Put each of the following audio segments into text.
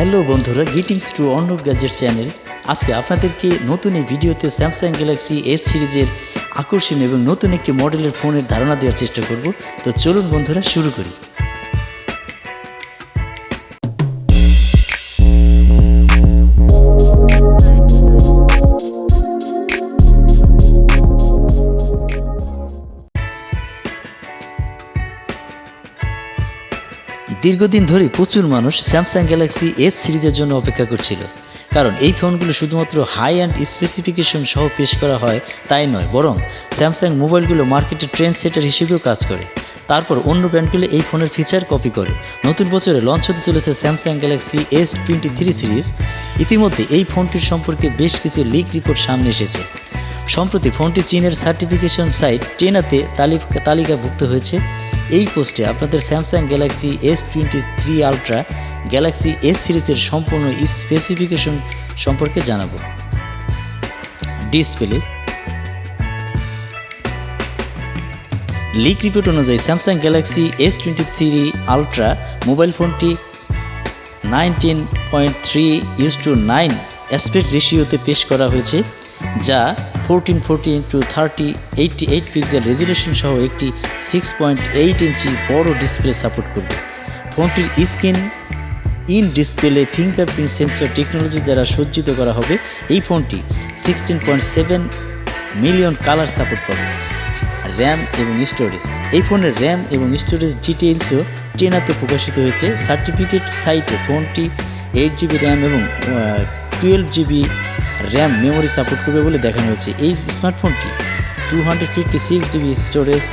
Hello বন্ধুরা, greetings to Arnab gadget channel. আজকে আপনাদেরকে নতুন এই ভিডিওতে স্যামসাং গ্যালাক্সি এস সিরিজের আকর্ষণীয় এবং নতুন একটি মডেলের ফোনের ধারণা দেওয়ার চেষ্টা করব। তো চলুন বন্ধুরা শুরু করি। দীর্ঘদিন ধরে প্রচুর মানুষ স্যামসাং গ্যালাক্সি এস সিরিজের জন্য অপেক্ষা করছিল, কারণ এই ফোনগুলো শুধুমাত্র হাই অ্যান্ড স্পেসিফিকেশন সহ পেশ করা হয় তাই নয়, বরং স্যামসাং মোবাইলগুলো মার্কেটে ট্রেন্ড সেটার হিসেবেও কাজ করে। তারপর অন্য ব্র্যান্ডগুলো এই ফোনের ফিচার কপি করে। নতুন বছরে লঞ্চ হতে চলেছে স্যামসাং গ্যালাক্সি S23 সিরিজ। ইতিমধ্যে এই ফোনটির সম্পর্কে বেশ কিছু লিক রিপোর্ট সামনে এসেছে। সম্প্রতি ফোনটি চীনের সার্টিফিকেশন সাইট টেনাতে তালিকাভুক্ত হয়েছে। এই পোস্টে আপনাদের Samsung Galaxy S23 ultra Galaxy S সিরিজের সম্পূর্ণ স্পেসিফিকেশন সম্পর্কে জানাবো। ডিসপ্লে লিক রিপোর্ট অনুযায়ী Samsung Galaxy S23 ultra mobile ফোনটি 19.3:9 অ্যাসপেক্ট রেশিওতে পেশ করা হয়েছে, যা 1440x3088 পিক্সেল রেজুলেশন সহ একটি 6.8 ইঞ্চি বড় ডিসপ্লে সাপোর্ট করবে। ফোনটির screen in display fingerprint sensor technology দ্বারা সজ্জিত করা হবে। এই ফোনটি 16.7 মিলিয়ন কালার সাপোর্ট করবে। র্যাম এবং স্টোরেজ, এই ফোনের র্যাম এবং স্টোরেজ ডিটেইলসও টেনাতে প্রকাশিত হয়েছে। সার্টিফিকেট সাইটে ফোনটি 8GB র্যাম এবং 12GB র্যাম মেমোরি সাপোর্ট করবে বলে দেখানো হয়েছে। এই স্মার্টফোনটি 256GB স্টোরেজ,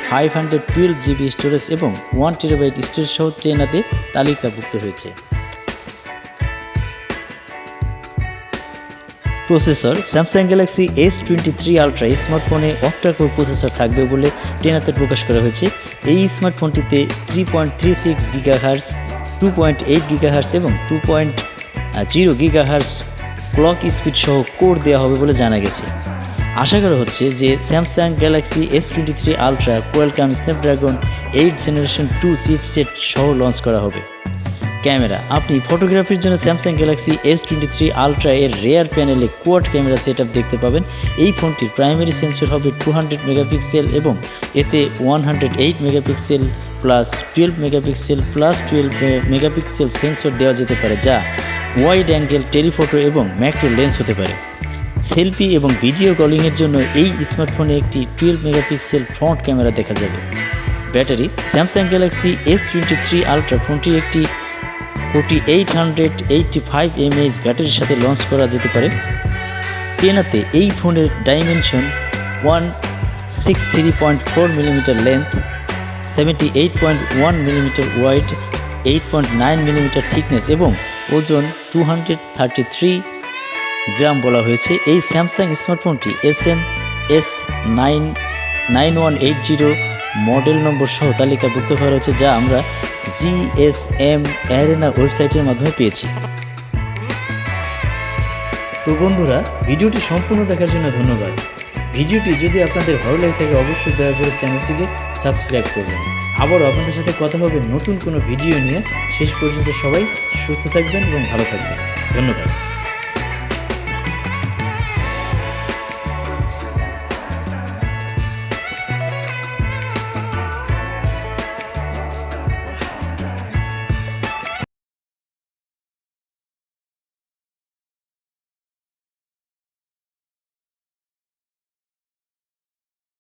512GB স্টোরেজ এবং 1TB স্টোরেজ সহ টেনাতে তালিকাভুক্ত হয়েছে। Processor, Samsung Galaxy S23 ultra স্মার্টফোনে অক্টা-কোর প্রসেসর থাকবে বলে টেনাতে প্রকাশ করা হয়েছে। এই স্মার্টফোনটিতে 3.36 GHz, 2.8 GHz এবং 2.0 GHz ক্লক স্পিড সহ কোর দেওয়া হবে বলে জানা গেছে। আশা করা হচ্ছে যে Samsung Galaxy S23 ultra Qualcomm Snapdragon 8 generation 2 chipset সহ লঞ্চ করা হবে। ক্যামেরা, আপনি ফটোগ্রাফির জন্য স্যামসাং গ্যালাক্সি S23 আলট্রা এর রেয়ার প্যানেলে কোয়াড ক্যামেরা সেটআপ দেখতে পাবেন। এই ফোনটির প্রাইমারি সেন্সর হবে 200 মেগাপিক্সেল এবং এতে 108 megapixel plus 12 megapixel plus 12 megapixel sensor দেওয়া যেতে পারে, যা ওয়াইড অ্যাঙ্গেল টেলিফটো এবং ম্যাক্রো লেন্স হতে পারে। সেলফি এবং ভিডিও কলিংয়ের জন্য এই স্মার্টফোনে একটি 12 মেগাপিক্সেল ফ্রন্ট ক্যামেরা দেখা যাবে। Battery, Samsung Galaxy S23 ultra ফোনটি একটি 4885 mAh ব্যাটারির সাথে লঞ্চ করা যেতে পারে। টেনাতে এই ফোনের dimension 163.4 millimetre length, 78.1 millimetre wide, 8.9 millimetre thickness এবং ওজন 233 গ্রাম বলা হয়েছে। এই স্যামসাং স্মার্টফোনটি SM9180 মডেল নম্বর সহ তালিকাভুক্ত করা হয়েছে, যা আমরা GSM ARNOB ওয়েবসাইটের মাধ্যমে পেয়েছি। তো বন্ধুরা, ভিডিওটি সম্পূর্ণ দেখার জন্য ধন্যবাদ। ভিডিওটি যদি আপনাদের ভালো লাগে থাকে অবশ্যই দয়া করে চ্যানেলটিকে সাবস্ক্রাইব করবেন। আবারও আপনাদের সাথে কথা হবে নতুন কোনো ভিডিও নিয়ে। শেষ পর্যন্ত সবাই সুস্থ থাকবেন এবং ভালো থাকবেন। ধন্যবাদ।